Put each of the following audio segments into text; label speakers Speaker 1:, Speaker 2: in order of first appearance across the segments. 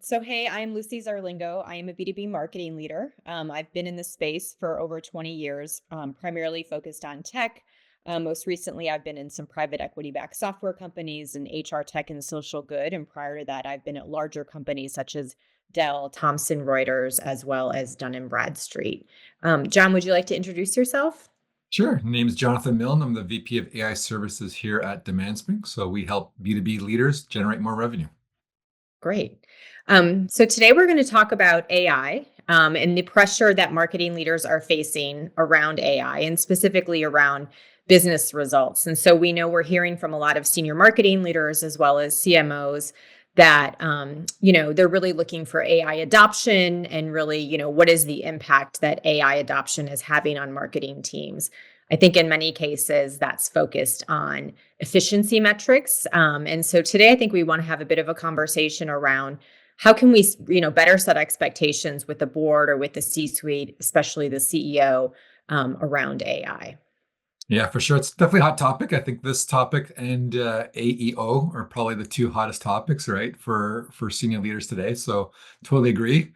Speaker 1: Hey, I'm Lucy Zarlengo. I am a B2B marketing leader. I've been in this space for over 20 years, primarily focused on tech. Most recently, I've been in some private equity backed software companies and HR tech and social good. And prior to that, I've been at larger companies such as Dell, Thomson Reuters, as well as Dun and Bradstreet. John, would you like to introduce yourself?
Speaker 2: Sure. My name is Jonathan Milne. I'm the VP of AI Services here at DemandSpring. So we help B2B leaders generate more revenue.
Speaker 1: Great. So today we're going to talk about AI and the pressure that marketing leaders are facing around AI and specifically around business results. And so we know we're hearing from a lot of senior marketing leaders as well as CMOs that they're really looking for AI adoption and really, what is the impact that AI adoption is having on marketing teams. I think in many cases that's focused on efficiency metrics. And so today, I think we want to have a bit of a conversation around how can we, better set expectations with the board or with the C-suite, especially the CEO, around AI.
Speaker 2: Yeah, for sure. It's definitely a hot topic. I think this topic and AEO are probably the two hottest topics, right, for senior leaders today. So totally agree.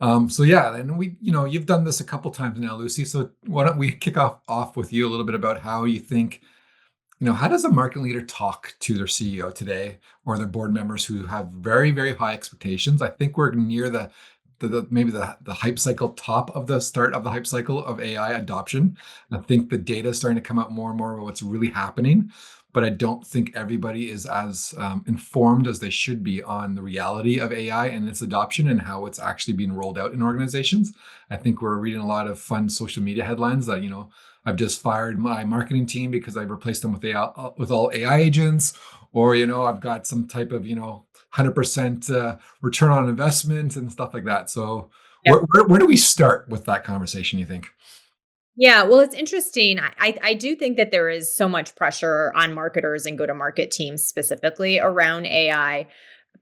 Speaker 2: So yeah, and you've done this a couple times now, Lucy. So why don't we kick off with you a little bit about how you think, how does a marketing leader talk to their CEO today or their board members who have very, very high expectations? I think we're near maybe the hype cycle, top of the start of the hype cycle of AI adoption. And I think the data is starting to come out more and more about what's really happening. But I don't think everybody is as informed as they should be on the reality of AI and its adoption and how it's actually being rolled out in organizations. I think we're reading a lot of fun social media headlines that, I've just fired my marketing team because I've replaced them with AI, with all AI agents, or I've got some type of 100% return on investment and stuff like that. So where do we start with that conversation, you think?
Speaker 1: Yeah, well, it's interesting. I do think that there is so much pressure on marketers and go-to-market teams specifically around AI.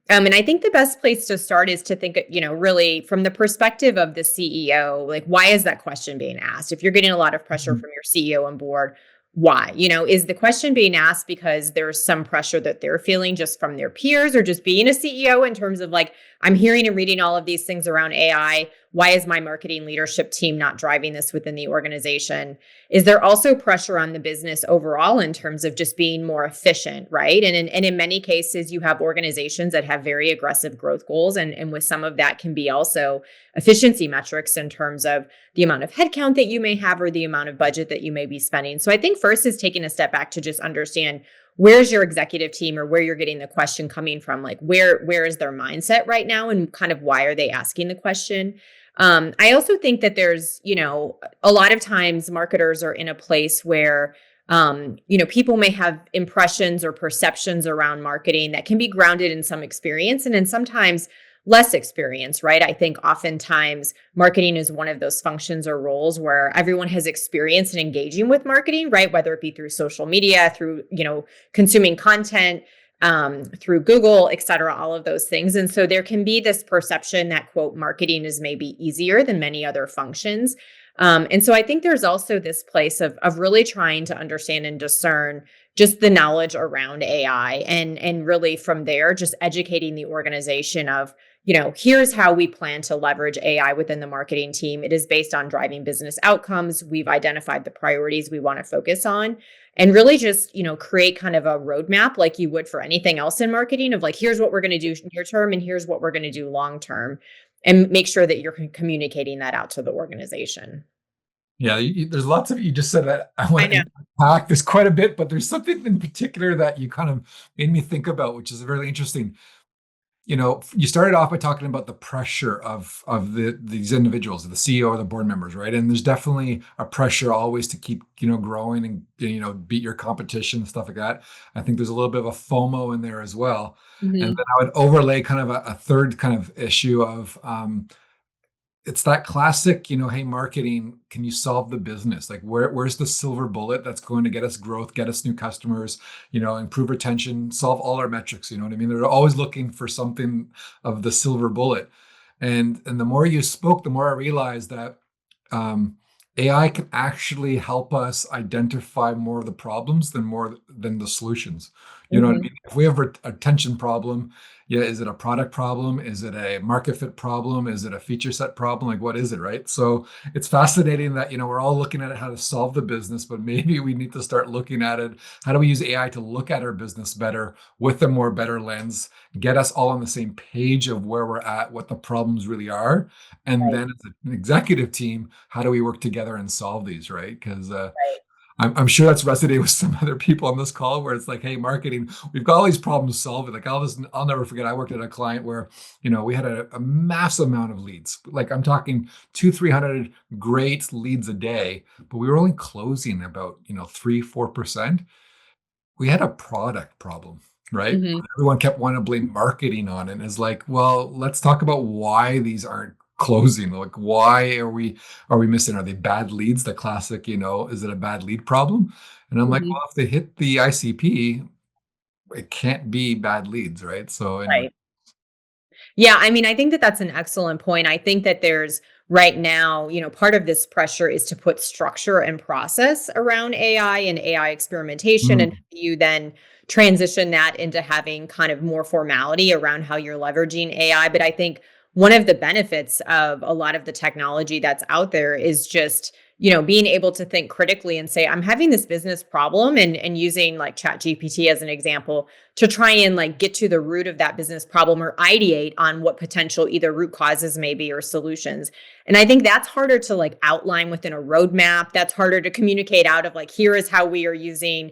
Speaker 1: And I think the best place to start is to think, really from the perspective of the CEO, like, why is that question being asked? If you're getting a lot of pressure
Speaker 2: Mhm.
Speaker 1: from your CEO and board, why? Is the question being asked because there's some pressure that they're feeling just from their peers or just being a CEO in terms of like, I'm hearing and reading all of these things around AI. Why is my marketing leadership team not driving this within the organization? Is there also pressure on the business overall in terms of just being more efficient, right? And in many cases, you have organizations that have very aggressive growth goals. And with some of that can be also efficiency metrics in terms of the amount of headcount that you may have or the amount of budget that you may be spending. So I think first is taking a step back to just understand where's your executive team or where you're getting the question coming from, like where is their mindset right now and kind of why are they asking the question. I also think that there's, a lot of times marketers are in a place where, people may have impressions or perceptions around marketing that can be grounded in some experience and then sometimes less experience, right? I think oftentimes marketing is one of those functions or roles where everyone has experience in engaging with marketing, right? Whether it be through social media, through, consuming content, through Google, et cetera, all of those things. And so there can be this perception that, quote, marketing is maybe easier than many other functions. And so I think there's also this place of really trying to understand and discern just the knowledge around AI and really from there, just educating the organization of, here's how we plan to leverage AI within the marketing team. It is based on driving business outcomes. We've identified the priorities we want to focus on and really just, create kind of a roadmap like you would for anything else in marketing of like, here's what we're going to do near term and here's what we're going to do long term and make sure that you're communicating that out to the organization.
Speaker 2: Yeah, there's lots of you just said that I
Speaker 1: I
Speaker 2: want
Speaker 1: know.
Speaker 2: to unpack. There's quite a bit, but there's something in particular that you kind of made me think about, which is really interesting. You started off by talking about the pressure of these individuals, the CEO or the board members, right? And there's definitely a pressure always to keep, growing and, beat your competition and stuff like that. I think there's a little bit of a FOMO in there as well. And
Speaker 1: Mhm.
Speaker 2: then I would overlay kind of a third kind of issue of it's that classic, hey, marketing, can you solve the business? Like where's the silver bullet that's going to get us growth, get us new customers, improve retention, solve all our metrics, you know what I mean? They're always looking for something of the silver bullet. And the more you spoke, the more I realized that um, AI can actually help us identify more of the problems than the solutions. You know what I
Speaker 1: Mhm.
Speaker 2: mean? If we have a attention problem, yeah, is it a product problem? Is it a market fit problem? Is it a feature set problem? Like, what is it, right? So it's fascinating that, we're all looking at how to solve the business, but maybe we need to start looking at it. How do we use AI to look at our business better with a more better lens, get us all on the same page of where we're at, what the problems really are? And
Speaker 1: Right,
Speaker 2: then as an executive team, how do we work together and solve these, right? Because
Speaker 1: right.
Speaker 2: I'm sure that's resonated with some other people on this call where it's like, hey, marketing, we've got all these problems to solve. Like I'll never forget. I worked at a client where, we had a massive amount of leads. Like I'm talking 300 great leads a day, but we were only closing about, 3-4%. We had a product problem, right?
Speaker 1: Mhm.
Speaker 2: Everyone kept wanting to blame marketing on it. And it's like, well, let's talk about why these aren't closing. Like, why are we missing? Are they bad leads? The classic, is it a bad lead problem? And I'm like,
Speaker 1: Mhm.
Speaker 2: well, if they hit the ICP, it can't be bad leads, right? So anyway.
Speaker 1: Right. Yeah, I mean, I think that that's an excellent point. I think that there's right now, part of this pressure is to put structure and process around AI and AI experimentation. And
Speaker 2: Mm,
Speaker 1: you then transition that into having kind of more formality around how you're leveraging AI. But I think one of the benefits of a lot of the technology that's out there is just, being able to think critically and say, I'm having this business problem and using like Chat GPT as an example to try and like get to the root of that business problem or ideate on what potential either root causes may be or solutions. And I think that's harder to like outline within a roadmap. That's harder to communicate out of like, here is how we are using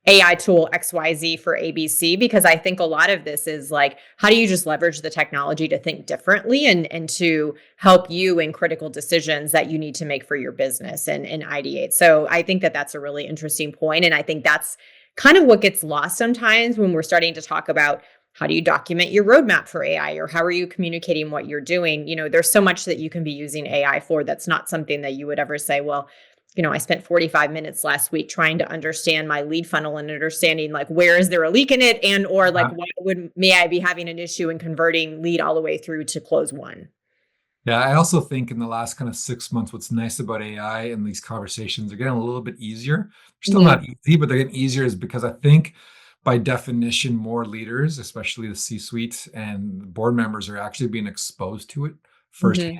Speaker 1: AI tool XYZ for ABC, because I think a lot of this is like, how do you just leverage the technology to think differently and to help you in critical decisions that you need to make for your business and ideate. So I think that that's a really interesting point. And I think that's kind of what gets lost sometimes when we're starting to talk about how do you document your roadmap for AI or how are you communicating what you're doing? There's so much that you can be using AI for that's not something that you would ever say, well, I spent 45 minutes last week trying to understand my lead funnel and understanding like where is there a leak in it and or like
Speaker 2: uh,
Speaker 1: why would may I be having an issue in converting lead all the way through to close one.
Speaker 2: yeah, I also think in the last kind of 6 months, what's nice about AI and these conversations are getting a little bit easier. They're still
Speaker 1: Mhm.
Speaker 2: not easy, but they're getting easier is because I think by definition, more leaders, especially the C-suite and board members, are actually being exposed to it
Speaker 1: Mhm.
Speaker 2: firsthand.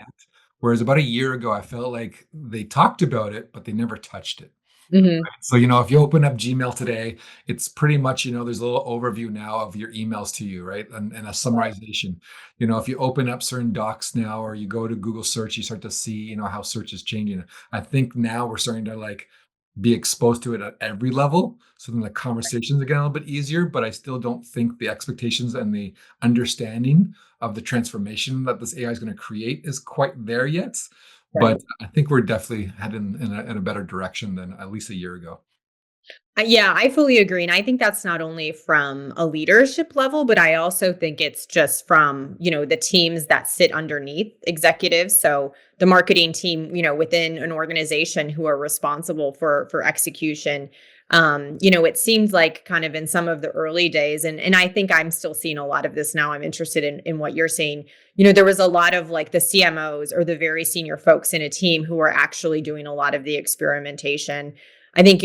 Speaker 2: Whereas about a year ago, I felt like they talked about it, but they never touched it.
Speaker 1: Mhm.
Speaker 2: So, if you open up Gmail today, it's pretty much, there's a little overview now of your emails to you, right? And a summarization. If you open up certain docs now or you go to Google search, you start to see, how search is changing. I think now we're starting to like be exposed to it at every level. So then the conversations are getting a little bit easier, but I still don't think the expectations and the understanding of the transformation that this AI is going to create is quite there yet. But
Speaker 1: Right.
Speaker 2: I think we're definitely heading in a better direction than at least a year ago.
Speaker 1: Yeah, I fully agree. And I think that's not only from a leadership level, but I also think it's just from, the teams that sit underneath executives. So the marketing team, within an organization who are responsible for execution. It seems like kind of in some of the early days, and I think I'm still seeing a lot of this now. I'm interested in what you're saying. There was a lot of like the CMOs or the very senior folks in a team who are actually doing a lot of the experimentation. I think,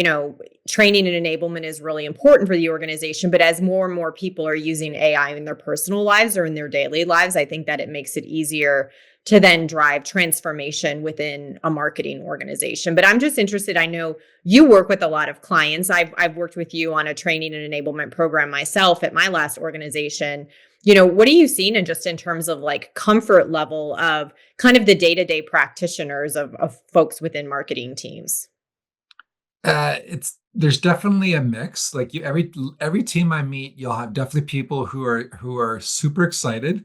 Speaker 1: training and enablement is really important for the organization. But as more and more people are using AI in their personal lives or in their daily lives, I think that it makes it easier to then drive transformation within a marketing organization. But I'm just interested. I know you work with a lot of clients. I've worked with you on a training and enablement program myself at my last organization. What are you seeing in just in terms of like comfort level of kind of the day-to-day practitioners of folks within marketing teams?
Speaker 2: It's there's definitely a mix. Like every team I meet, you'll have definitely people who are super excited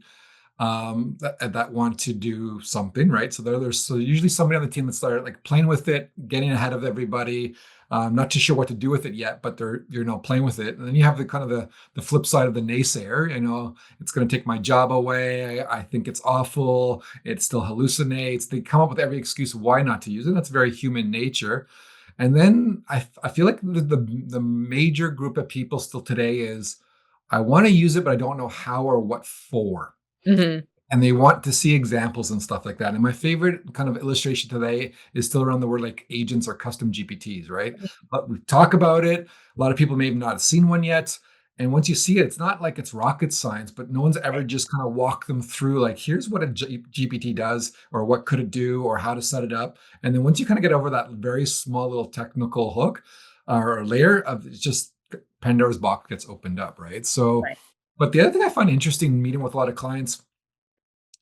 Speaker 2: that want to do something, right? So there's so usually somebody on the team that's there like playing with it, getting ahead of everybody, not too sure what to do with it yet, but they're playing with it. And then you have the kind of the flip side of the naysayer. It's going to take my job away. I think it's awful. It still hallucinates. They come up with every excuse why not to use it. That's very human nature. And then I feel like the major group of people still today is I want to use it, but I don't know how or what for,
Speaker 1: Mhm.
Speaker 2: and they want to see examples and stuff like that. And my favorite kind of illustration today is still around the word like agents or custom GPTs, right? But we talk about it. A lot of people may have not seen one yet. And once you see it, it's not like it's rocket science, but no one's ever
Speaker 1: Right.
Speaker 2: just kind of walked them through like, here's what a GPT does, or what could it do, or how to set it up. And then once you kind of get over that very small little technical hook or layer of, it's just Pandora's box gets opened up, right? So,
Speaker 1: Right.
Speaker 2: but the other thing I find interesting meeting with a lot of clients,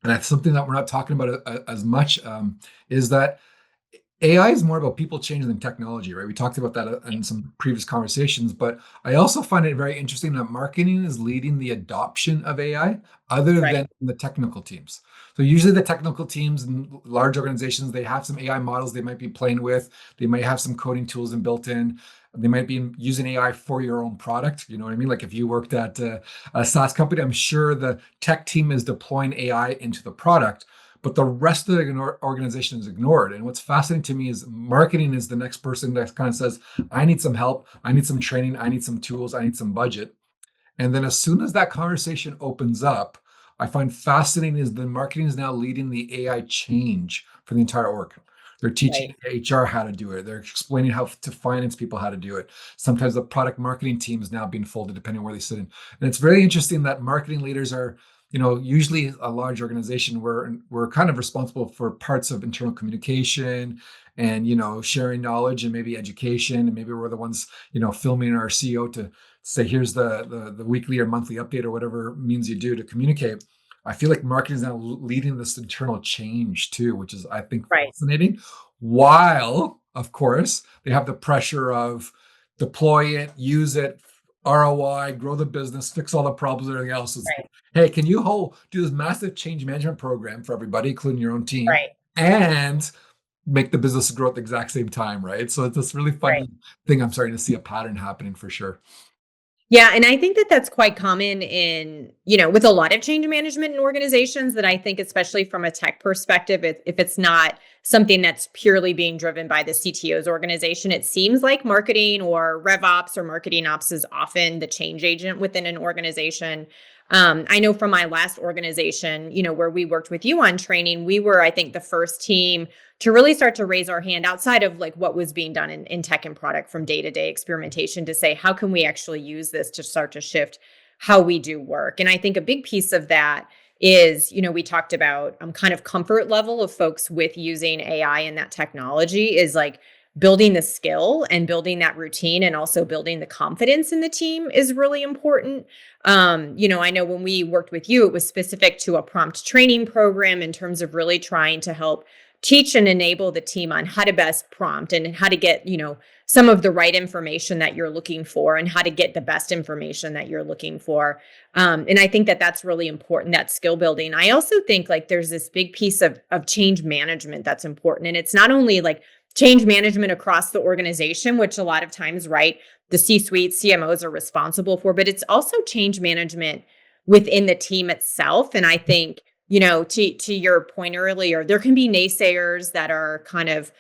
Speaker 2: and that's something that we're not talking about as much, is that AI is more about people changing than technology, right? We talked about that in some previous conversations, but I also find it very interesting that marketing is leading the adoption of AI other
Speaker 1: Right.
Speaker 2: than the technical teams. So usually the technical teams in large organizations, they have some AI models they might be playing with. They might have some coding tools and built in. They might be using AI for your own product. You know what I mean? Like if you worked at a SaaS company, I'm sure the tech team is deploying AI into the product, but the rest of the organization is ignored. And what's fascinating to me is marketing is the next person that kind of says, I need some help, I need some training, I need some tools, I need some budget. And then as soon as that conversation opens up, I find fascinating is the marketing is now leading the AI change for the entire org. They're teaching
Speaker 1: Right.
Speaker 2: HR how to do it. They're explaining how to finance people how to do it. Sometimes the product marketing team is now being folded depending on where they sit in. And it's very interesting that marketing leaders are, usually a large organization where we're kind of responsible for parts of internal communication and, sharing knowledge and maybe education. And maybe we're the ones, filming our CEO to say here's the weekly or monthly update or whatever means you do to communicate. I feel like marketing is now leading this internal change too, which is I think
Speaker 1: Right.
Speaker 2: fascinating. While of course they have the pressure of deploy it, use it, ROI, grow the business, fix all the problems, everything else is.
Speaker 1: Right.
Speaker 2: Hey, can you do this massive change management program for everybody, including your own team,
Speaker 1: Right.
Speaker 2: and make the business grow at the exact same time, right? So it's this really
Speaker 1: Right.
Speaker 2: funny thing. I'm starting to see a pattern happening for sure.
Speaker 1: Yeah, and I think that that's quite common in, with a lot of change management in organizations that I think especially from a tech perspective, if it's not something that's purely being driven by the CTO's organization, it seems like marketing or rev ops or marketing ops is often the change agent within an organization. I know from my last organization, where we worked with you on training, we were, I think, the first team to really start to raise our hand outside of like what was being done in tech and product from day-to-day experimentation to say how can we actually use this to start to shift how we do work. And I think a big piece of that is, we talked about kind of comfort level of folks with using AI and that technology is like building the skill and building that routine and also building the confidence in the team is really important. I know when we worked with you, it was specific to a prompt training program in terms of really trying to help teach and enable the team on how to best prompt and how to get, some of the right information that you're looking for and how to get the best information that you're looking for. And I think that that's really important, that skill building. I also think like there's this big piece of change management that's important. And it's not only like change management across the organization, which a lot of times, right, the C-suite, CMOs are responsible for, but it's also change management within the team itself. And I think, to your point earlier, there can be naysayers that are kind of,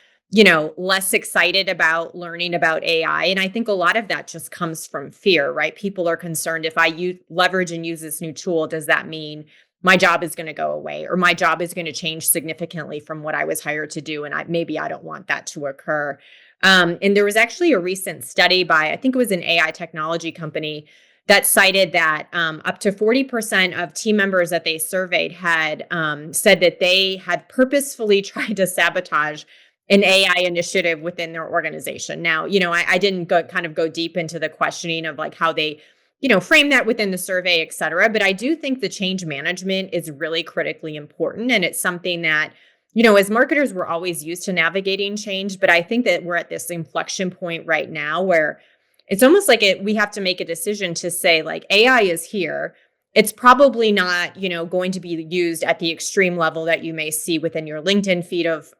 Speaker 1: less excited about learning about AI. And I think a lot of that just comes from fear, right? People are concerned if I leverage and use this new tool, does that mean my job is going to go away or my job is going to change significantly from what I was hired to do? And maybe I don't want that to occur. And there was actually a recent study by, I think it was an AI technology company that cited that up to 40% of team members that they surveyed had said that they had purposefully tried to sabotage an AI initiative within their organization. Now, I didn't go deep into the questioning of like how they, frame that within the survey, et cetera. But I do think the change management is really critically important. And it's something that, as marketers, we're always used to navigating change. But I think that we're at this inflection point right now where it's almost like we have to make a decision to say like AI is here. It's probably not, going to be used at the extreme level that you may see within your LinkedIn feed of,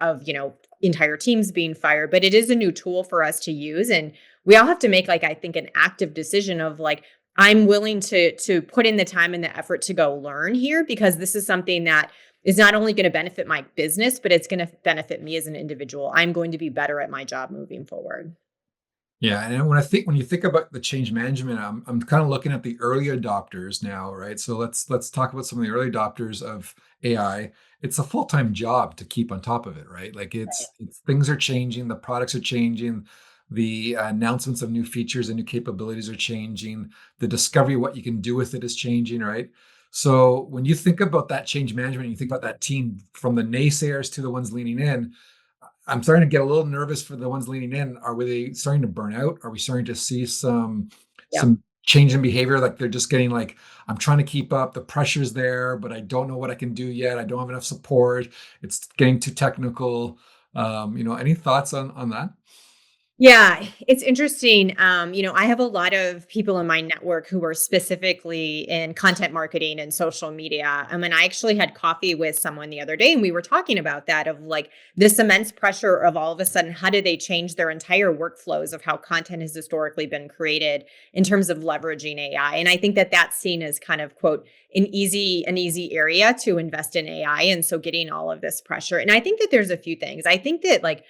Speaker 1: entire teams being fired, but it is a new tool for us to use. And we all have to make like, I think an active decision of like, I'm willing to put in the time and the effort to go learn here because this is something that is not only going to benefit my business, but it's going to benefit me as an individual. I'm going to be better at my job moving forward.
Speaker 2: Yeah, and when you think about the change management, I'm kind of looking at the early adopters now, right? So let's talk about some of the early adopters of AI. It's a full-time job to keep on top of it, right? Like it's things are changing, the products are changing, The announcements of new features and new capabilities are changing. The discovery of what you can do with it is changing, right? So when you think about that change management, you think about that team from the naysayers to the ones leaning in. I'm starting to get a little nervous for the ones leaning in. Are we starting to burn out? Are we starting to see
Speaker 1: Yeah.
Speaker 2: some change in behavior? Like they're just getting like, I'm trying to keep up. The pressure's there, but I don't know what I can do yet. I don't have enough support. It's getting too technical. Any thoughts on that?
Speaker 1: Yeah, it's interesting. I have a lot of people in my network who are specifically in content marketing and social media. And I actually had coffee with someone the other day, and we were talking about that of like this immense pressure of all of a sudden, how do they change their entire workflows of how content has historically been created in terms of leveraging AI? And I think that that's seen as kind of quote an easy area to invest in AI, and so getting all of this pressure. And I think that there's a few things. I think that like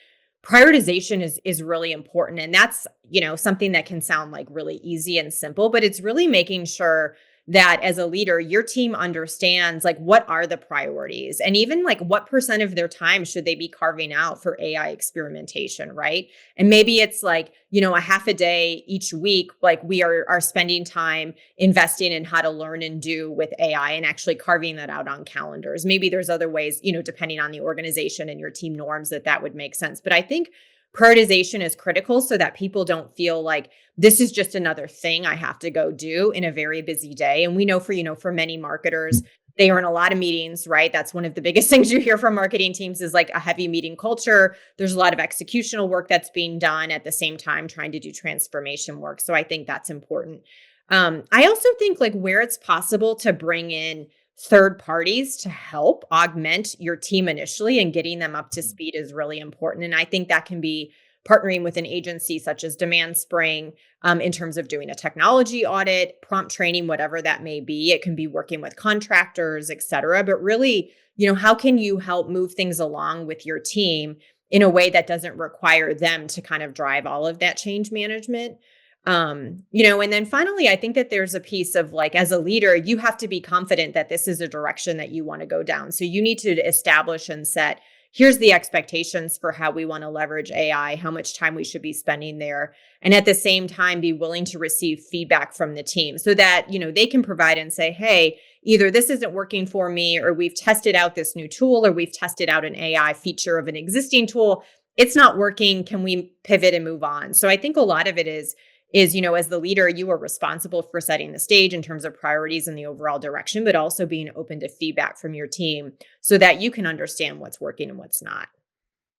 Speaker 1: prioritization is really important, and that's something that can sound like really easy and simple, but it's really making sure that as a leader your team understands like what are the priorities, and even like what percent of their time should they be carving out for AI experimentation, right? And maybe it's like a half a day each week, like we are spending time investing in how to learn and do with AI and actually carving that out on calendars. Maybe there's other ways, depending on the organization and your team norms, that would make sense. But I think prioritization is critical so that people don't feel like this is just another thing I have to go do in a very busy day. And we know for many marketers, they are in a lot of meetings, right? That's one of the biggest things you hear from marketing teams is like a heavy meeting culture. There's a lot of executional work that's being done at the same time, trying to do transformation work. So I think that's important. I also think like where it's possible to bring in third parties to help augment your team initially and getting them up to speed is really important. And I think that can be partnering with an agency such as Demand Spring in terms of doing a technology audit, prompt training, whatever that may be. It can be working with contractors, et cetera. But really, how can you help move things along with your team in a way that doesn't require them to kind of drive all of that change management? And then finally, I think that there's a piece of like, as a leader, you have to be confident that this is a direction that you want to go down. So you need to establish and set, here's the expectations for how we want to leverage AI, how much time we should be spending there. And at the same time, be willing to receive feedback from the team so that, they can provide and say, hey, either this isn't working for me, or we've tested out this new tool, or we've tested out an AI feature of an existing tool. It's not working. Can we pivot and move on? So I think a lot of it is as the leader you are responsible for setting the stage in terms of priorities and the overall direction, but also being open to feedback from your team so that you can understand what's working and what's not.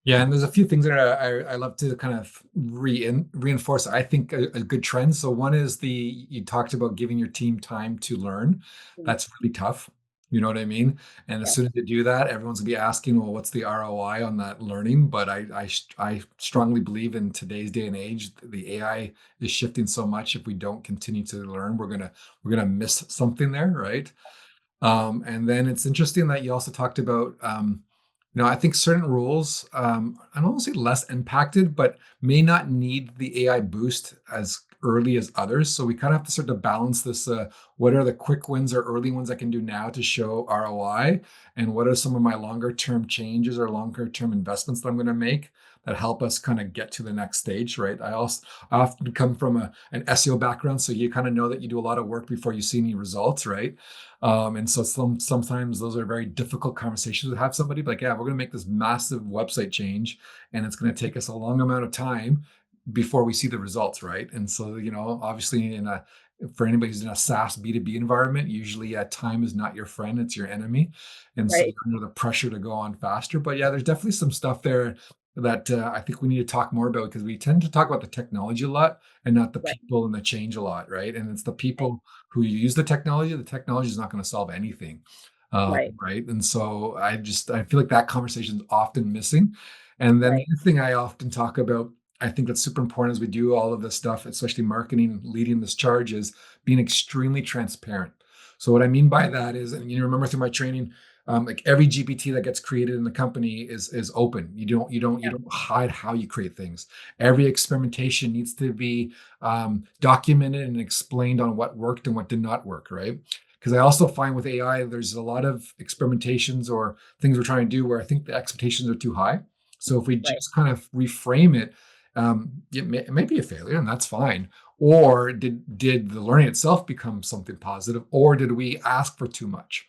Speaker 2: Yeah, and there's a few things that I love to kind of reinforce. I think a good trend. So one is you talked about giving your team time to learn.
Speaker 1: Mm.
Speaker 2: That's really tough. You know what I mean? And as
Speaker 1: Yeah.
Speaker 2: soon as you do that, everyone's gonna be asking, well, what's the ROI on that learning? But I strongly believe in today's day and age, the AI is shifting so much. If we don't continue to learn, we're gonna miss something there, right? And then it's interesting that you also talked about, I think certain roles, I don't want to say less impacted, but may not need the AI boost as early as others. So we kind of have to sort of balance this. What are the quick wins or early ones I can do now to show ROI? And what are some of my longer term changes or longer term investments that I'm going to make that help us kind of get to the next stage, right? I often come from an SEO background, so you kind of know that you do a lot of work before you see any results, right? And so sometimes those are very difficult conversations to have somebody like, yeah, we're going to make this massive website change, and it's going to take us a long amount of time before we see the results, right? And so, obviously, for anybody who's in a SaaS B2B environment, usually time is not your friend; it's your enemy, and so
Speaker 1: Right.
Speaker 2: you're under the pressure to go on faster. But yeah, there's definitely some stuff there that I think we need to talk more about because we tend to talk about the technology a lot and not the
Speaker 1: Right.
Speaker 2: people and the change a lot, right? And it's the
Speaker 1: Right.
Speaker 2: people who use the technology is not going to solve anything.
Speaker 1: Right.
Speaker 2: Right. And so I feel like that conversation is often missing. And then the
Speaker 1: Right.
Speaker 2: other thing I often talk about, I think that's super important as we do all of this stuff, especially marketing, leading this charge, is being extremely transparent. So what I mean by that is, and remember through my training, like every GPT that gets created in the company is open. You
Speaker 1: Yeah.
Speaker 2: don't hide how you create things. Every experimentation needs to be documented and explained on what worked and what did not work, right? Because I also find with AI, there's a lot of experimentations or things we're trying to do where I think the expectations are too high. So if we
Speaker 1: Right.
Speaker 2: just kind of reframe it, it may be a failure, and that's fine. Or did the learning itself become something positive, or did we ask for too much?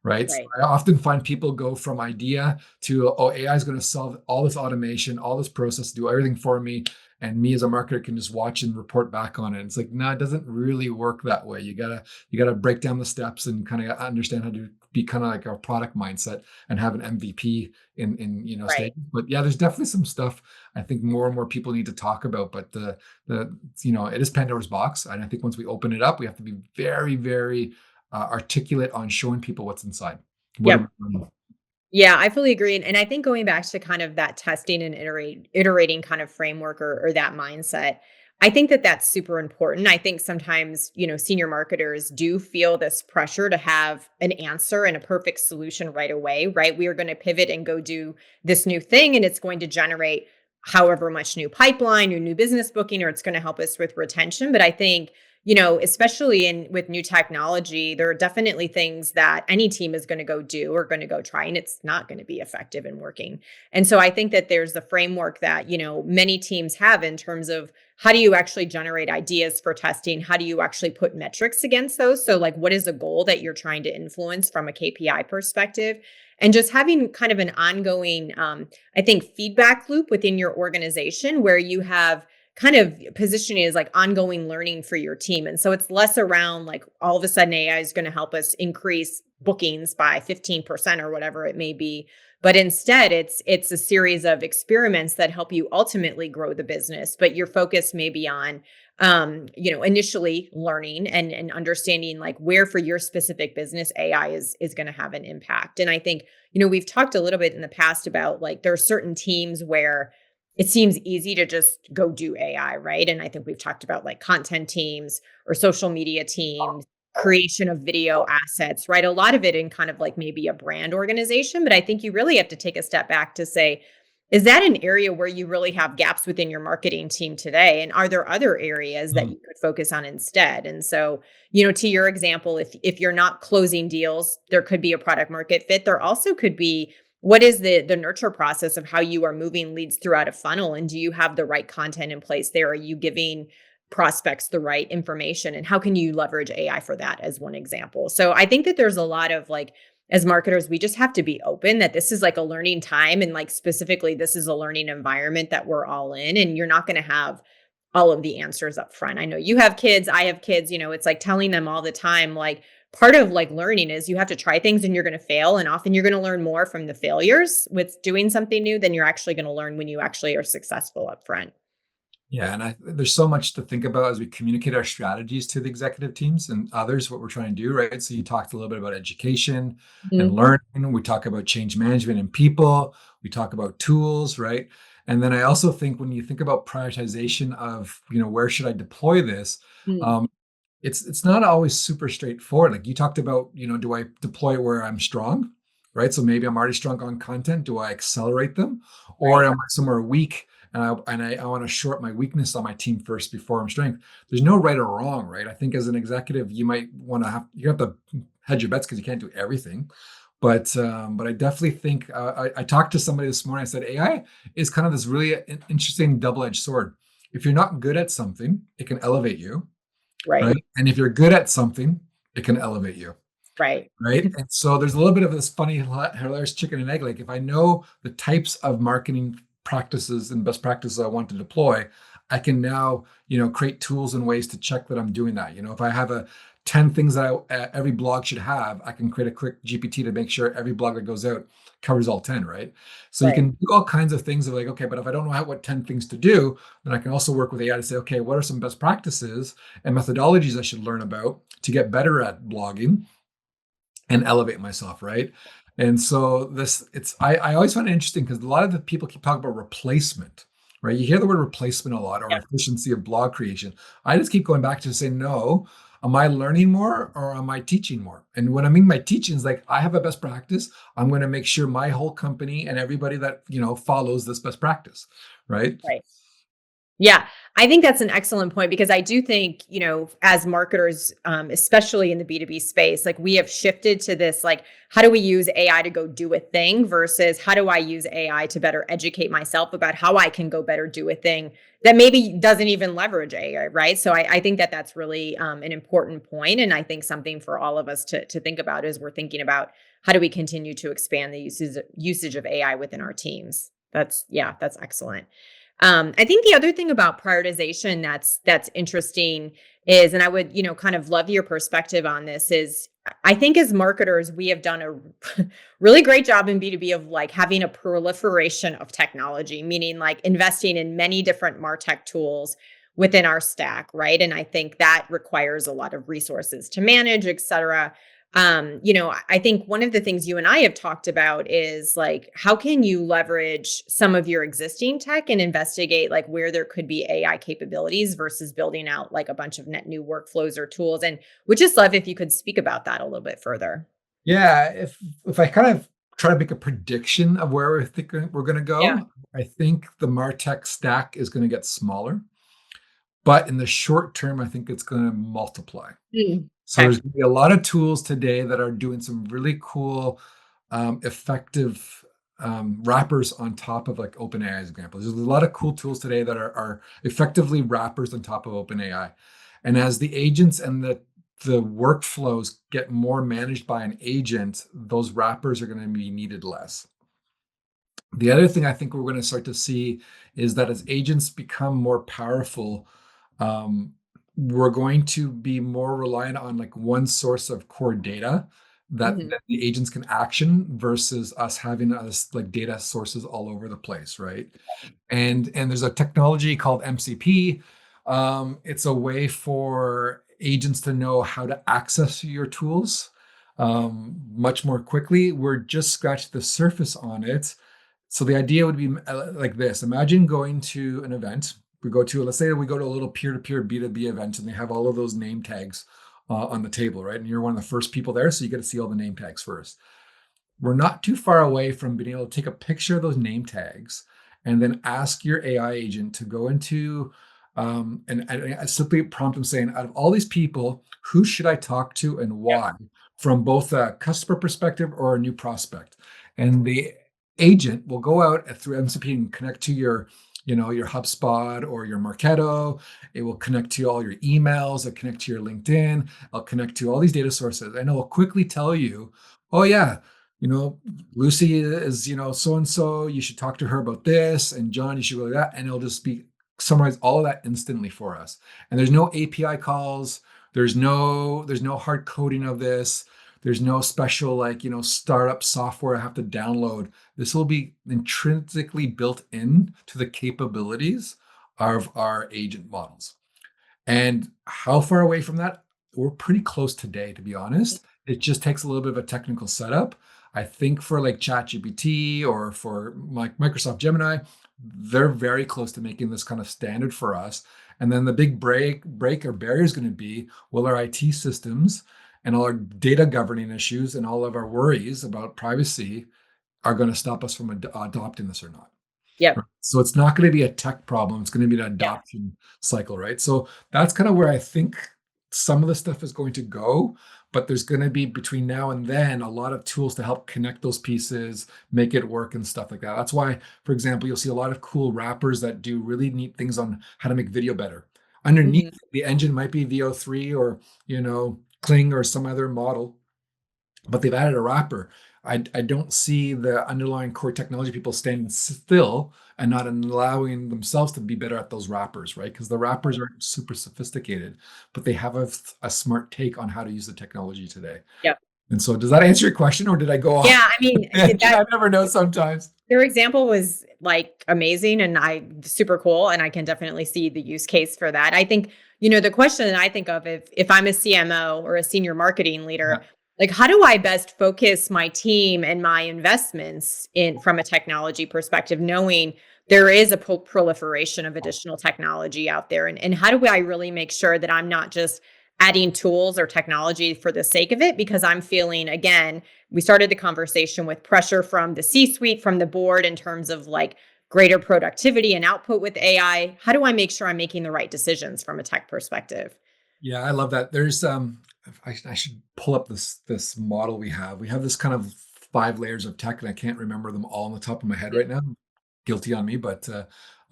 Speaker 2: Right. So
Speaker 1: Right.
Speaker 2: I often find people go from idea to, oh, AI is going to solve all this automation, all this process, do everything for me. And me as a marketer can just watch and report back on it. It's like, no, it doesn't really work that way. You gotta break down the steps and kind of understand how to be kind of like a product mindset and have an MVP in
Speaker 1: Right.
Speaker 2: stage. But yeah, there's definitely some stuff I think more and more people need to talk about. But the it is Pandora's box. And I think once we open it up, we have to be very, very articulate on showing people what's inside. What are
Speaker 1: Yep.
Speaker 2: we learning?
Speaker 1: Yeah, I fully agree. And I think going back to kind of that testing and iterating kind of framework or that mindset, I think that that's super important. I think sometimes, senior marketers do feel this pressure to have an answer and a perfect solution right away, right? We are going to pivot and go do this new thing, and it's going to generate however much new pipeline or new business booking, or it's going to help us with retention. But I think especially in with new technology, there are definitely things that any team is going to go do or going to go try, and it's not going to be effective in working. And so I think that there's the framework that, many teams have in terms of how do you actually generate ideas for testing? How do you actually put metrics against those? So, like, what is a goal that you're trying to influence from a KPI perspective? And just having kind of an ongoing, I think, feedback loop within your organization where you have kind of positioning as like ongoing learning for your team. And so it's less around like all of a sudden AI is going to help us increase bookings by 15% or whatever it may be. But instead it's a series of experiments that help you ultimately grow the business. But your focus may be on initially learning and understanding like where for your specific business AI is going to have an impact. And I think, we've talked a little bit in the past about like there are certain teams where it seems easy to just go do AI, right? And I think we've talked about like content teams or social media teams, creation of video assets, right? A lot of it in kind of like maybe a brand organization. But I think you really have to take a step back to say, is that an area where you really have gaps within your marketing team today? And are there other areas that
Speaker 2: Mm.
Speaker 1: you could focus on instead? And so, to your example, if you're not closing deals, there could be a product market fit. There also could be what is the nurture process of how you are moving leads throughout a funnel, and do you have the right content in place there? Are you giving prospects the right information, and how can you leverage AI for that as one example? So I think that there's a lot of like as marketers, we just have to be open that this is like a learning time, and like specifically this is a learning environment that we're all in, and you're not going to have all of the answers up front. I know you have kids, I have kids, it's like telling them all the time like part of like learning is you have to try things and you're going to fail, and often you're going to learn more from the failures with doing something new than you're actually going to learn when you actually are successful up front.
Speaker 2: Yeah, and there's so much to think about as we communicate our strategies to the executive teams and others, what we're trying to do, right? So you talked a little bit about education and
Speaker 1: Mhm.
Speaker 2: learning. We talk about change management and people. We talk about tools, right? And then I also think when you think about prioritization of, where should I deploy this?
Speaker 1: Mm.
Speaker 2: Um, it's not always super straightforward. Like you talked about, do I deploy where I'm strong, right? So maybe I'm already strong on content. Do I accelerate them, or
Speaker 1: Right.
Speaker 2: am I somewhere weak and I want to short my weakness on my team first before I'm strength? There's no right or wrong, right? I think as an executive, you have to hedge your bets because you can't do everything. But I definitely think I talked to somebody this morning. I said AI is kind of this really interesting double-edged sword. If you're not good at something, it can elevate you,
Speaker 1: Right.
Speaker 2: right? And if you're good at something, it can elevate you,
Speaker 1: Right.
Speaker 2: right? And so there's a little bit of this funny, hilarious chicken and egg. Like if I know the types of marketing practices and best practices I want to deploy, I can now, create tools and ways to check that I'm doing that. If I have 10 things that every blog should have, I can create a quick GPT to make sure every blog that goes out covers all 10, right? So you
Speaker 1: Right.
Speaker 2: can do all kinds of things of like, okay, but if I don't know what 10 things to do, then I can also work with AI to say, okay, what are some best practices and methodologies I should learn about to get better at blogging and elevate myself, right? And so I always find it interesting because a lot of the people keep talking about replacement, right? You hear the word replacement a lot or
Speaker 1: Yeah.
Speaker 2: efficiency of blog creation. I just keep going back to say, no, am I learning more or am I teaching more? And what I mean by teaching is like I have a best practice. I'm going to make sure my whole company and everybody that follows this best practice, right?
Speaker 1: Right. Yeah, I think that's an excellent point because I do think, as marketers, especially in the B2B space, like we have shifted to this, like, how do we use AI to go do a thing versus how do I use AI to better educate myself about how I can go better do a thing that maybe doesn't even leverage AI, right? So I think that that's really an important point, and I think something for all of us to think about as we're thinking about how do we continue to expand the usage of AI within our teams. That's excellent. I think the other thing about prioritization that's interesting is, and I would, kind of love your perspective on this is I think as marketers, we have done a really great job in B2B of like having a proliferation of technology, meaning like investing in many different MarTech tools within our stack, right? And I think that requires a lot of resources to manage, et cetera. I think one of the things you and I have talked about is like, how can you leverage some of your existing tech and investigate like where there could be AI capabilities versus building out like a bunch of net new workflows or tools? And would just love if you could speak about that a little bit further.
Speaker 2: Yeah, if I kind of try to make a prediction of where we think we're going to
Speaker 1: Yeah.
Speaker 2: go, I think the Martech stack is going to get smaller, but in the short term, I think it's going to multiply.
Speaker 1: Mm.
Speaker 2: So
Speaker 1: Okay.
Speaker 2: there's gonna be a lot of tools today that are doing some really cool, effective wrappers on top of like OpenAI's examples. There's a lot of cool tools today that are effectively wrappers on top of OpenAI. And as the agents and the workflows get more managed by an agent, those wrappers are going to be needed less. The other thing I think we're going to start to see is that as agents become more powerful, um, we're going to be more reliant on like one source of core data
Speaker 1: Mhm.
Speaker 2: that the agents can action versus us having us like data sources all over the place, right? And there's a technology called MCP. It's a way for agents to know how to access your tools much more quickly. We're just scratched the surface on it, so the idea would be like this. Imagine going to an event. Let's say we go to a little peer-to-peer B2B event and they have all of those name tags on the table, right? And you're one of the first people there, so you get to see all the name tags first. We're not too far away from being able to take a picture of those name tags and then ask your AI agent to go into and simply prompt them saying, out of all these people, who should I talk to and
Speaker 1: Yeah.
Speaker 2: why, from both a customer perspective or a new prospect. And the agent will go out through MCP and connect to your HubSpot or your Marketo. It will connect to all your emails. It'll connect to your LinkedIn. I'll connect to all these data sources, and it will quickly tell you, oh yeah, you know, Lucy is, so and so, you should talk to her about this, and John, you should go like that. And it'll just be summarize all of that instantly for us. And there's no API calls, there's no hard coding of this. There's no special like, startup software I have to download. This will be intrinsically built in to the capabilities of our agent models. And how far away from that? We're pretty close today, to be honest. It just takes a little bit of a technical setup. I think for like ChatGPT or for like Microsoft Gemini, they're very close to making this kind of standard for us. And then the big break or barrier is going to be, will our IT systems and all our data governing issues and all of our worries about privacy are going to stop us from adopting this or not?
Speaker 1: Yep.
Speaker 2: Right. So it's not going to be a tech problem. It's going to be an
Speaker 1: Yeah.
Speaker 2: adoption cycle, right? So that's kind of where I think some of the stuff is going to go, but there's going to be between now and then a lot of tools to help connect those pieces, make it work and stuff like that. That's why, for example, you'll see a lot of cool wrappers that do really neat things on how to make video better. Underneath
Speaker 1: Mhm.
Speaker 2: the engine might be VO3 or, Kling or some other model, but they've added a wrapper. I don't see the underlying core technology people standing still and not allowing themselves to be better at those wrappers, right? Because the wrappers aren't super sophisticated, but they have a smart take on how to use the technology today.
Speaker 1: Yep.
Speaker 2: And so, does that answer your question, or did I go
Speaker 1: Yeah,
Speaker 2: off?
Speaker 1: I mean,
Speaker 2: Tangent?
Speaker 1: that
Speaker 2: I never know sometimes.
Speaker 1: your example was like amazing and I super cool and I can definitely see the use case for that. I think, the question that I think of if I'm a CMO or a senior marketing leader,
Speaker 2: Yeah.
Speaker 1: like how do I best focus my team and my investments in from a technology perspective, knowing there is a proliferation of additional technology out there and how do I really make sure that I'm not just adding tools or technology for the sake of it because I'm feeling again we started the conversation with pressure from the C suite, from the board in terms of like greater productivity and output with AI. How do I make sure I'm making the right decisions from a tech perspective?
Speaker 2: Yeah, I love that. There's I should pull up this model we have. We have this kind of 5 layers of tech, and I can't remember them all on the top of my head right now. Guilty on me, but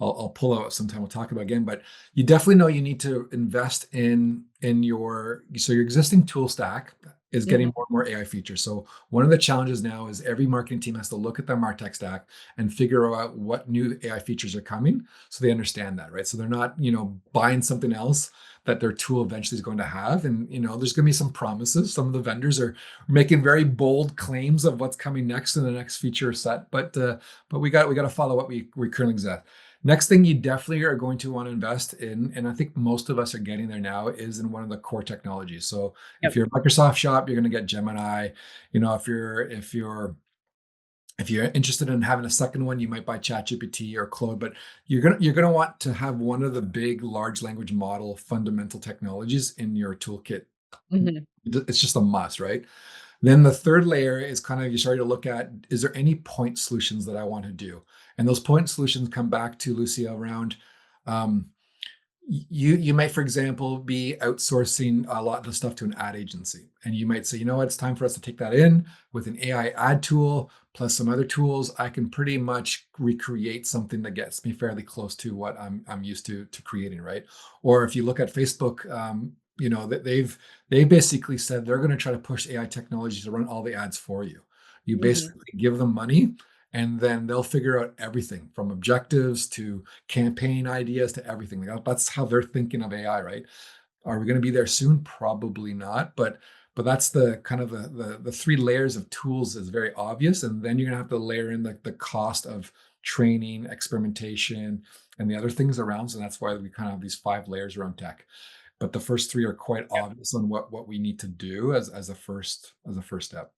Speaker 2: I'll pull out sometime. We'll talk about again. But you definitely know you need to invest in your so your existing tool stack is getting
Speaker 1: Mhm,
Speaker 2: more and more AI features. So one of the challenges now is every marketing team has to look at their MarTech stack and figure out what new AI features are coming, so they understand that, right? So they're not buying something else that their tool eventually is going to have. And there's going to be some promises. Some of the vendors are making very bold claims of what's coming next in the next feature set, but we got to follow what we currently exist. Next thing you definitely are going to want to invest in, and I think most of us are getting there now, is in one of the core technologies. So if
Speaker 1: yep,
Speaker 2: you're a Microsoft shop, you're going to get Gemini. If you're interested in having a second one, you might buy ChatGPT or Claude, but you're gonna want to have one of the big large language model fundamental technologies in your toolkit.
Speaker 1: mhm,
Speaker 2: It's just a must, right? Then the third layer is kind of you start to look at, is there any point solutions that I want to do? And those point solutions come back to Lucia around um, you might, for example, be outsourcing a lot of the stuff to an ad agency, and you might say, you know what, it's time for us to take that in with an AI ad tool plus some other tools. I can pretty much recreate something that gets me fairly close to what I'm used to creating, right? Or if you look at Facebook, that they basically said they're going to try to push AI technology to run all the ads for you. You
Speaker 1: mhm.
Speaker 2: basically give them money, and then they'll figure out everything from objectives to campaign ideas to everything. Like, that's how they're thinking of AI, right? Are we going to be there soon? Probably not, but that's the kind of the 3 layers of tools is very obvious, and then you're going to have to layer in the cost of training, experimentation, and the other things around. So that's why we kind of have these 5 layers around tech. But the first 3 are quite obvious on what we need to do as a first step.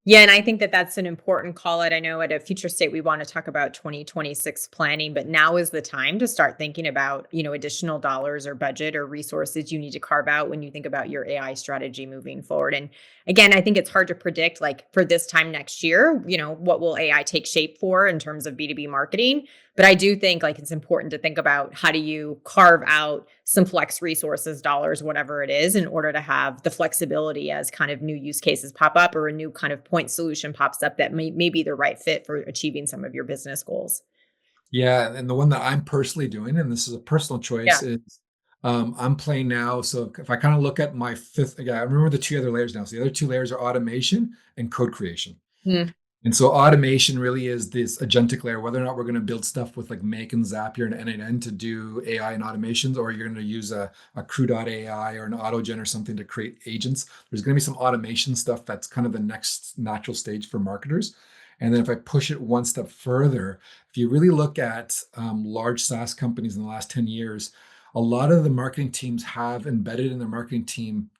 Speaker 1: Yeah, and I think that that's an important call out. I know at a future state we want to talk about 2026 planning, but now is the time to start thinking about, additional dollars or budget or resources you need to carve out when you think about your AI strategy moving forward. And again, I think it's hard to predict like for this time next year, what will AI take shape for in terms of B2B marketing, but I do think like it's important to think about how do you carve out some flex resources, dollars, whatever it is, in order to have the flexibility as kind of new use cases pop up or a new kind of point solution pops up that may be the right fit for achieving some of your business goals.
Speaker 2: Yeah, and the one that I'm personally doing, and this is a personal choice,
Speaker 1: Yeah.
Speaker 2: is I'm playing now. So if I kind of look at my fifth, yeah, I remember the 2 other layers now. So the other 2 layers are automation and code creation.
Speaker 1: Mm,
Speaker 2: And so automation really is this agentic layer, whether or not we're going to build stuff with like Make and Zapier and NNN to do AI and automations, or you're going to use a Crew.ai or an AutoGen or something to create agents. There's going to be some automation stuff that's kind of the next natural stage for marketers. And then if I push it one step further, if you really look at large SaaS companies in the last 10 years, a lot of the marketing teams have embedded in their marketing team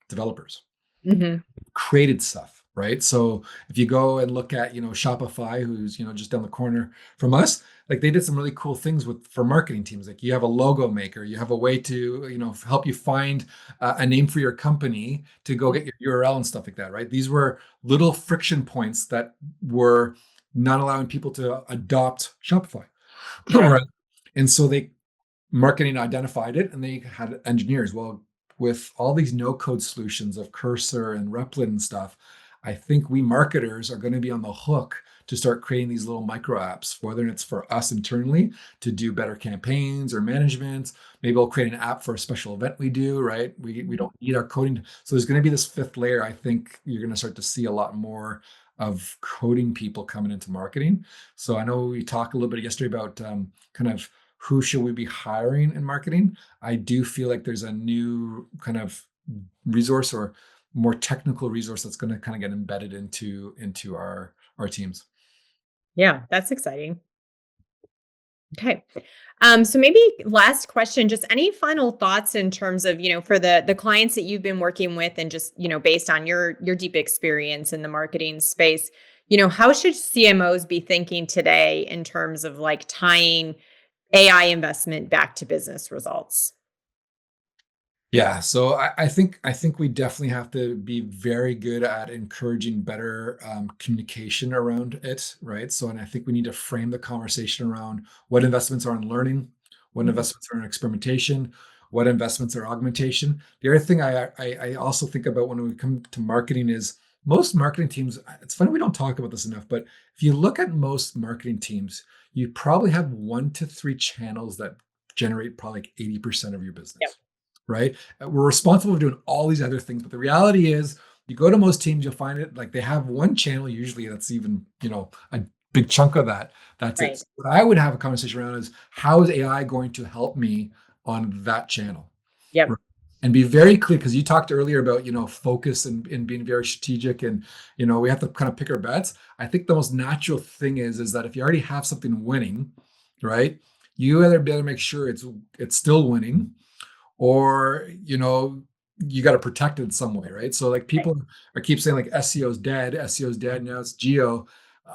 Speaker 2: developers
Speaker 1: mhm,
Speaker 2: created stuff, right? So if you go and look at, Shopify, who's, just down the corner from us, like they did some really cool things for marketing teams. Like you have a logo maker, you have a way to, help you find a name for your company to go get your URL and stuff like that, right? These were little friction points that were not allowing people to adopt Shopify.
Speaker 1: yeah.
Speaker 2: Right. And so marketing identified it and they had engineers. Well, with all these no code solutions of Cursor and Replit and stuff, I think we marketers are going to be on the hook to start creating these little micro apps, whether it's for us internally to do better campaigns or management. Maybe I'll create an app for a special event we do, right? We
Speaker 1: Mhm.
Speaker 2: don't need our coding. So there's going to be this fifth layer. I think you're going to start to see a lot more of coding people coming into marketing. So I know we talked a little bit yesterday about kind of who should we be hiring in marketing. I do feel like there's a new kind of resource or more technical resource that's going to kind of get embedded into our teams.
Speaker 1: Yeah, that's exciting. Okay. So maybe last question, just any final thoughts in terms of, for the clients that you've been working with and just, based on your deep experience in the marketing space, how should CMOs be thinking today in terms of like tying AI investment back to business results?
Speaker 2: Yeah, so I think we definitely have to be very good at encouraging better communication around it, right? So, and I think we need to frame the conversation around what investments are in learning, what
Speaker 1: Mhm.
Speaker 2: investments are in experimentation, what investments are augmentation. The other thing I also think about when we come to marketing is most marketing teams. It's funny we don't talk about this enough, but if you look at most marketing teams, you probably have 1 to 3 channels that generate probably like 80% of your
Speaker 1: Yep.
Speaker 2: business, right? We're responsible for doing all these other things, but the reality is, you go to most teams, you'll find it like they have one channel usually that's even a big chunk of that. That's it.
Speaker 1: Right.
Speaker 2: So what I would have a conversation around is how is AI going to help me on that channel,
Speaker 1: Yep.
Speaker 2: right? And be very clear because you talked earlier about focus and being very strategic, and we have to kind of pick our bets. I think the most natural thing is that if you already have something winning, right, you either better make sure it's still winning, or you got to protect it in some way, right? So like
Speaker 1: Right.
Speaker 2: people are keep saying like SEO is dead, now it's geo.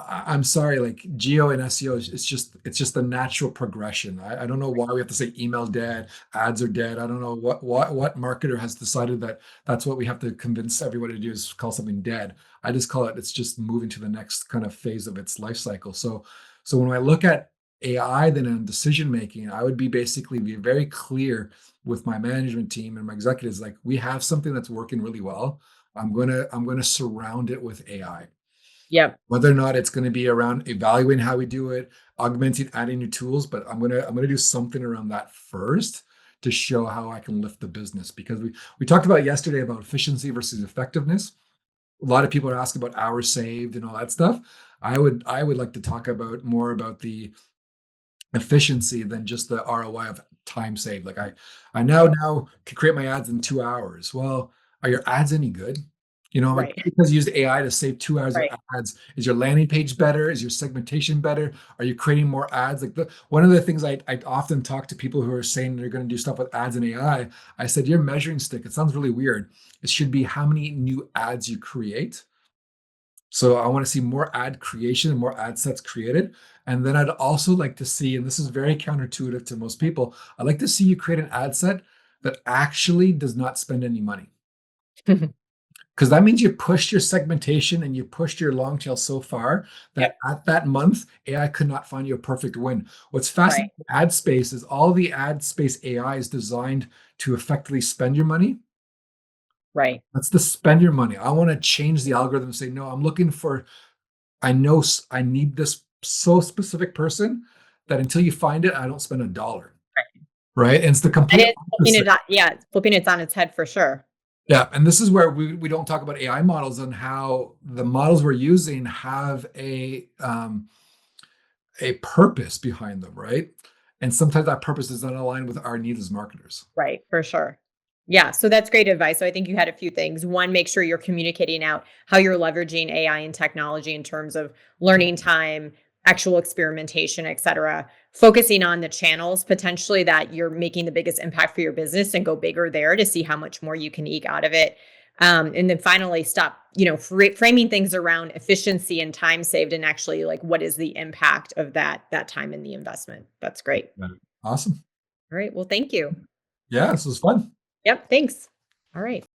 Speaker 2: I'm sorry, like geo and SEO is it's just the natural progression. I don't know why we have to say email dead, ads are dead. I don't know what marketer has decided that that's what we have to convince everybody to do, is call something dead. I just call it's just moving to the next kind of phase of its life cycle. So when I look at AI then in decision making, I would be basically be very clear with my management team and my executives, like, we have something that's working really well. I'm gonna surround it with AI.
Speaker 1: Yep.
Speaker 2: Whether or not it's going to be around evaluating how we do it, augmenting, adding new tools, but I'm gonna do something around that first to show how I can lift the business, because we talked about yesterday about efficiency versus effectiveness. A lot of people are asking about hours saved and all that stuff. I would like to talk about more about the efficiency than just the ROI of time saved. Like I now can create my ads in 2 hours. Well, are your ads any good? Like,
Speaker 1: Right.
Speaker 2: because you use AI to save 2 hours of
Speaker 1: Right.
Speaker 2: ads, is your landing page better? Is your segmentation better? Are you creating more ads? Like one of the things I often talk to people who are saying they're going to do stuff with ads and AI, I said, your measuring stick, it sounds really weird. It should be how many new ads you create. So I want to see more ad creation and more ad sets created. And then I'd also like to see, and this is very counterintuitive to most people, I'd like to see you create an ad set that actually does not spend any money. Because that means you pushed your segmentation and you pushed your long tail so far that
Speaker 1: Yep.
Speaker 2: at that month, AI could not find you a perfect win. What's
Speaker 1: Right.
Speaker 2: fascinating with ad space is all the ad space AI is designed to effectively spend your money.
Speaker 1: Right.
Speaker 2: That's the spend your money. I want to change the algorithm and say, no, I'm looking for, I know I need this so specific person that until you find it, I don't spend a dollar.
Speaker 1: Right.
Speaker 2: Right. And it's the
Speaker 1: And
Speaker 2: complete
Speaker 1: it's flipping
Speaker 2: opposite.
Speaker 1: it on, yeah, it's flipping it on its head for sure.
Speaker 2: Yeah. And this is where we don't talk about AI models and how the models we're using have a purpose behind them, right? And sometimes that purpose is not aligned with our needs as marketers.
Speaker 1: Right, for sure. Yeah, so that's great advice. So I think you had a few things. One, make sure you're communicating out how you're leveraging AI and technology in terms of learning time, actual experimentation, et cetera. Focusing on the channels potentially that you're making the biggest impact for your business and go bigger there to see how much more you can eke out of it. And then finally, stop, framing things around efficiency and time saved, and actually like what is the impact of that time in the investment. That's great.
Speaker 2: Yeah. Awesome.
Speaker 1: All right. Well, thank you.
Speaker 2: Yeah. This was fun.
Speaker 1: Yep. Thanks. All right.